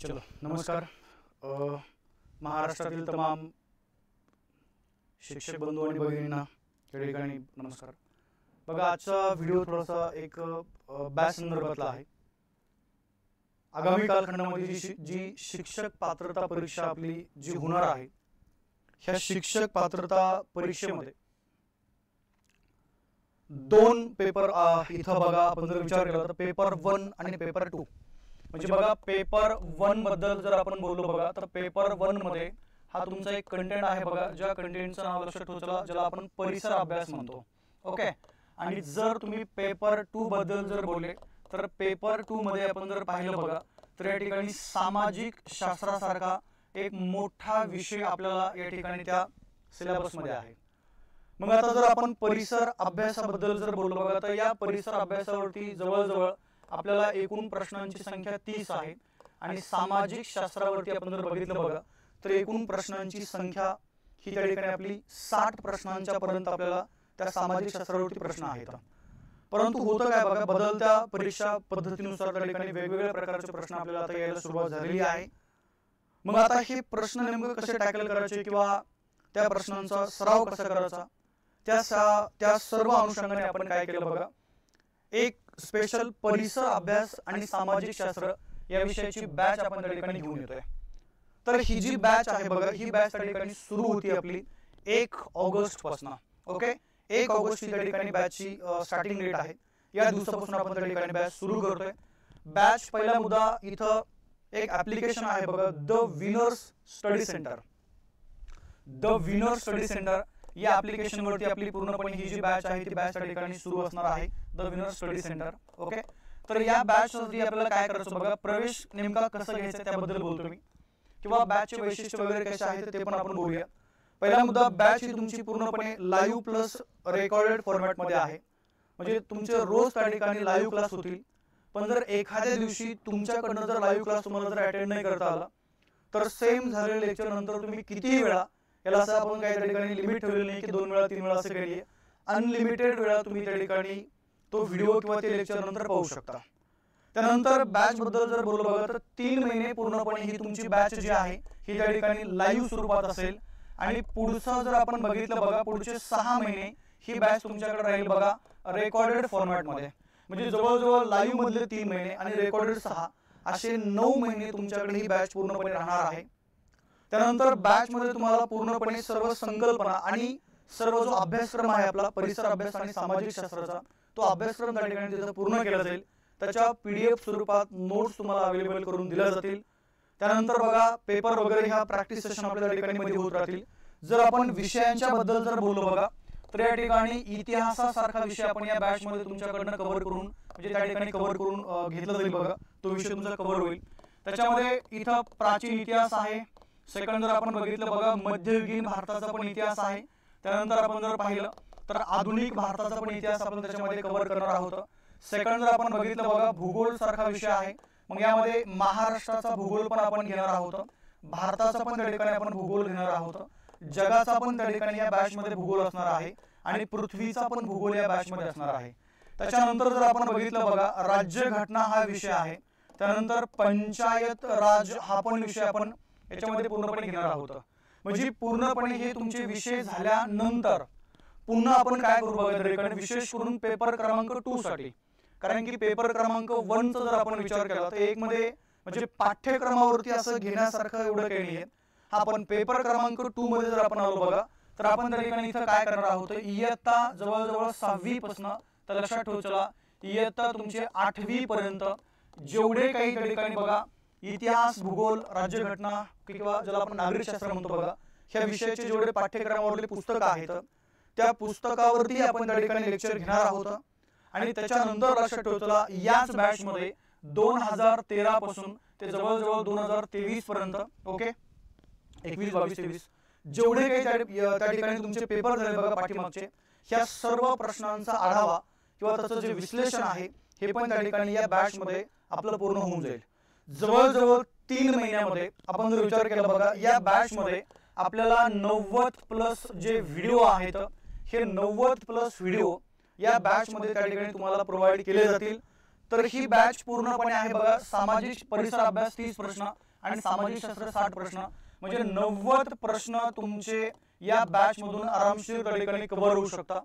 चलो नमस्कार। महाराष्ट्रातील तमाम शिक्षक बंधू आणि भगिनींना या ठिकाणी नमस्कार। बघा, आजचा व्हिडिओ थोडासा एक बॅच संदर्भातला आहे। आगामी कालखंडामध्ये जी शिक्षक पात्रता परीक्षा आपली जी होणार आहे, ह्या शिक्षक पात्रता परीक्षेमध्ये दोन पेपर इथं बघा, आपण जर विचार केला तर पेपर 1 आणि पेपर 2 म्हणजे बघा, पेपर 1 बद्दल जर आपण बोललो बघा, तर पेपर 1 मध्ये हा तुमचा एक कंटेंट आहे बघा, ज्या कंटेंटचं नाव लक्षात ठेवा, ज्याला आपण परिसर अभ्यास म्हणतो। ओके, आणि जर तुम्ही पेपर 2 बद्दल जर बोलले तर पेपर 2 मध्ये आपण जर पाहिलं बघा, तर या ठिकाणी सामाजिक शास्त्रासारखा एक मोठा विषय आपल्याला या ठिकाणी त्या सिलेबस मध्ये आहे। मग आता जर आपण परिसर अभ्यासाबद्दल जर बोललो बघा, तर या परिसर अभ्यासावरती जवळजवळ आपल्याला एकूण प्रश्नांची संख्या 30 आहे आणि सामाजिक शास्त्रावरती आपण जर बघितलं बघा, तर एकूण प्रश्नांची संख्या ही त्या ठिकाणी आपली 60 प्रश्नांच्या पर्यंत आपल्याला त्या सामाजिक शास्त्रावरती प्रश्न आहेत। परंतु होतं काय बघा, बदलत्या परीक्षा पद्धतीनुसार त्या ठिकाणी वेगवेगळ्या प्रकारचे प्रश्न आपल्याला आता यायला सुरुवात झालेली आहे। मग आता हे प्रश्न नेमकं कसे टॅकल करायचे किंवा त्या प्रश्नांचा सराव कसा करायचा, त्या सर्व अनुषंगाने आपण काय केलं बघा, एक स्पेशल परिसर अभ्यास आणि सामाजिक शास्त्र या विषयाची बॅच आपण त्या ठिकाणी घेऊन येतोय। तर ही जी बॅच आहे बघा, ही बॅच त्या ठिकाणी सुरू होती आपली 1 ऑगस्ट पासून। ओके, 1 ऑगस्ट ही त्या ठिकाणी बॅचची स्टार्टिंग डेट आहे। या दिवसापासून आपण त्या ठिकाणी बॅच सुरू करतोय। बॅच पहिला मुद्दा इथं एक ऍप्लिकेशन आहे बघा, the winners study centre. The winners study centre या ऍप्लिकेशन वरती आपली पूर्णपणे ही जी बॅच आहे ती बॅच त्या ठिकाणी सुरू असणार आहे, the winners study centre. Okay, तर या बॅच साठी आपल्याला काय करायचं बघा, प्रवेश नेमका कसा घ्यायचा त्याबद्दल बोलतो मी, किंवा बॅचचे वैशिष्ट्य वगैरे कसे आहेत ते पण आपण बोलूया। पहिला मुद्दा, बॅच ही तुमची पूर्णपणे लाईव्ह प्लस रेकॉर्डेड फॉर्मॅट मध्ये आहे। म्हणजे तुमचे रोज त्या ठिकाणी लाईव्ह क्लास होतील, पण जर एखाद्या दिवशी तुमच्याकडनं जर लाईव्ह क्लास तुम्हाला जर अटेंड नाही करता आला, तर सेम झालेल्या लेक्चर नंतर तुम्ही कितीही वेळा, याला असं आपण काही त्या ठिकाणी लिमिट ठेवलेली नाही की 2 वेळा 3 वेळा असं काही, अनलिमिटेड वेळा तुम्ही त्या ठिकाणी तो व्हिडिओ किंवा ते लेक्चर नंतर पाहू शकता। त्यानंतर बॅच बद्दल जर बोललो बघा, तर 3 महिने पूर्णपणे ही तुमची बॅच जी आहे ही त्या ठिकाणी लाईव्ह स्वरूपात असेल आणि पुढचं जर आपण बघितलं बघा, पुढचे 6 महिने ही बॅच तुमच्याकडे राहील बघा रेकॉर्डेड फॉर्मॅट मध्ये। म्हणजे जवळजवळ लाईव्ह मधले 3 महिने आणि रेकॉर्डेड 6 असे 9 महिने तुमच्याकडे ही बॅच पूर्णपणे राहणार आहे। त्यानंतर बॅच मध्ये तुम्हाला पूर्णपणे सर्व संकल्पना आणि सर्व जो अभ्यासक्रम आहे आपला परिसर अभ्यास आणि सामाजिक शास्त्राचा, तो अभ्यासक्रम त्या ठिकाणी तिथे पूर्ण केला जाईल। त्याच्या पीडीएफ स्वरूपात नोट्स तुम्हाला अवेलेबल करून दिल्या जातील। त्यानंतर बघा, पेपर वगैरे ह्या प्रॅक्टिस सेशन आपल्या त्या ठिकाणी मध्ये होत राहतील। जर आपण विषयांच्या बद्दल जर बोललो बघा, तर या ठिकाणी इतिहासासारखा विषय आपण या बॅच मध्ये तुमच्याकडनं कव्हर करून, म्हणजे त्या ठिकाणी कव्हर करून घेतला जाईल बघा, तो विषय तुमचा कव्हर होईल। त्याच्यामध्ये इथं प्राचीन इतिहास आहे। सेकंड जर आपण बघितलं बघा, मध्ययुगीन भारताचा पण इतिहास आहे। त्यानंतर आपण जर पाहिलं तर आधुनिक भारताचा पण इतिहास आपण त्याच्यामध्ये कव्हर करणार आहोत। सेकंड जर आपण बघितलं बघा, भूगोल सारखा विषय आहे। मग यामध्ये महाराष्ट्राचा भूगोल पण आपण घेणार आहोत, भारताचा पण त्या ठिकाणी आपण भूगोल घेणार आहोत, जगाचा पण त्या ठिकाणी या बॅच मध्ये भूगोल असणार आहे आणि पृथ्वीचा पण भूगोल या बॅच मध्ये असणार आहे। त्याच्यानंतर जर आपण बघितलं बघा, राज्यघटना हा विषय आहे। त्यानंतर पंचायत राज हा पण विषय आपण याच्यामध्ये पूर्णपणे घेणार आहोत। म्हणजे पूर्णपणे हे तुमचे विषय झाल्यानंतर पुन्हा आपण काय करू बघा, त्या ठिकाणी विशेष करून पेपर क्रमांक 2 साठी, कारण की पेपर क्रमांक 1 चा जर आपण विचार केला तर एक मध्ये म्हणजे पाठ्यक्रमावरती असं घेण्यासारखं एवढं काही नाहीये। हा पण पेपर क्रमांक 2 मध्ये जर आपण आलो बघा, तर आपण त्या ठिकाणी इथं काय करणार आहोत, इयत्ता जवळजवळ 6वी पासून, तर लक्षात ठेवा, इयत्ता तुमचे 8वी पर्यंत जेवढे काही त्या ठिकाणी बघा इतिहास, भूगोल, राज्यघटना किंवा ज्याला आपण नागरिक शास्त्र म्हणतो बघा, ह्या विषयाचे जेवढे पाठ्यक्रमावरले पुस्तकं आहेत त्या पुस्तकावरती आपण त्या ठिकाणी लेक्चर घेणार आहोत। आणि त्याच्यानंतर लक्षात ठेवा, याच बॅच मध्ये 2013 पासून ते जवळजवळ 2023 पर्यंत, ओके 21, 22, 23 जेवढे काही त्या ठिकाणी तुमचे पेपर झाले बघा पाठीमागचे, ह्या सर्व प्रश्नांचा आढावा किंवा त्याचं जे विश्लेषण आहे हे पण त्या ठिकाणी या बॅच मध्ये आपलं पूर्ण होऊन जाईल। जवळजवळ 3 महिन्यामध्ये आपण जर विचार केला बघा, या बॅच मध्ये आपल्याला 90+ जे व्हिडिओ आहेत, हे 90+ व्हिडिओ या बॅच मध्ये त्या ठिकाणी तुम्हाला प्रोव्हाइड केले जातील। तर ही बॅच पूर्णपणे आहे बघा, सामाजिक परिसर अभ्यास 30 प्रश्न आणि सामाजिक शास्त्र 60 प्रश्न, म्हणजे 90 प्रश्न तुमचे या बॅच मधून आरामशीर त्या ठिकाणी कव्हर होऊ शकता।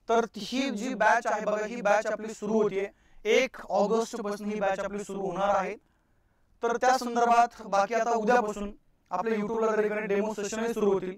तर ही जी बॅच आहे बघा, ही बॅच आपली सुरू होतीये 1 ऑगस्ट पासून ही बॅच आपली सुरू होणार आहे। तर त्या संदर्भात बाकी आता उद्यापासून आपल्या युट्यूबला त्या ठिकाणी डेमो सेशन सुरू होतील।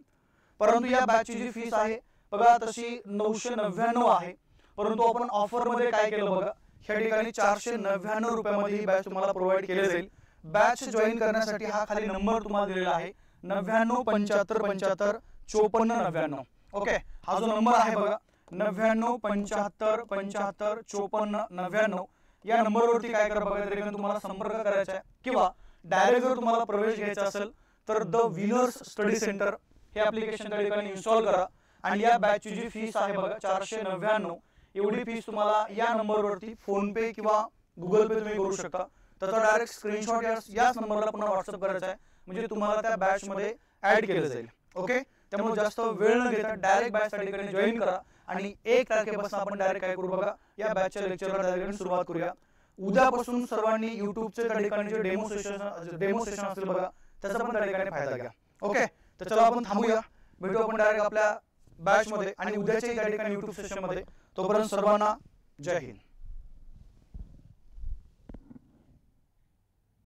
परंतु या बॅचची जी फीस आहे बघा तशी 999 आहे, परंतु आपण ऑफर मध्ये काय केलं बघा, ह्या ठिकाणी 499 रुपयामध्ये ही बॅच तुम्हाला प्रोव्हाइड केली जाईल। बॅच जॉईन करण्यासाठी हा खाली नंबर तुम्हाला दिलेला आहे 99 75 75 54 99। ओके, हा जो नंबर आहे बघा 99 75 75 54 99, या नंबरवरती काय करा बघा, त्या ठिकाणी तुम्हाला संपर्क करायचा आहे किंवा डायरेक्ट जर तुम्हाला प्रवेश घ्यायचा असेल तर द विनर्स स्टडी सेंटर हे ॲप्लिकेशन त्या ठिकाणी इन्स्टॉल करा आणि या बॅचची जी फीस आहे बघा 499, एवढी फीस तुम्हाला या नंबरवरती फोन पे किंवा गुगल पे तुम्ही करू शकता। त्याचा डायरेक्ट स्क्रीनशॉट याच नंबरला पुन्हा व्हॉट्सअप करायचा आहे, म्हणजे तुम्हाला त्या बॅच मध्ये ऍड केलं जाईल। ओके, त्यामुळे जास्त वेळ न घेता डायरेक्ट बॅच त्या ठिकाणी जॉईन करा आणि 1 तारखेपासून आपण डायरेक्ट काय करू बघा, या बॅचच्या लेक्चरला त्या ठिकाणी सुरुवात करूया। उद्यापासून सर्वांनी युट्यूबचे त्या ठिकाणी जे डेमो सेशन असेल बघा, त्याचा पण त्या ठिकाणी फायदा घ्या। ओके, तर चला आपण थांबूया, भेटू आपण डायरेक्ट आपल्या बॅच मध्ये आणि उद्याच्या त्या ठिकाणी युट्यूब सेशन मध्ये। तोपर्यंत सर्वांना जय हिंद।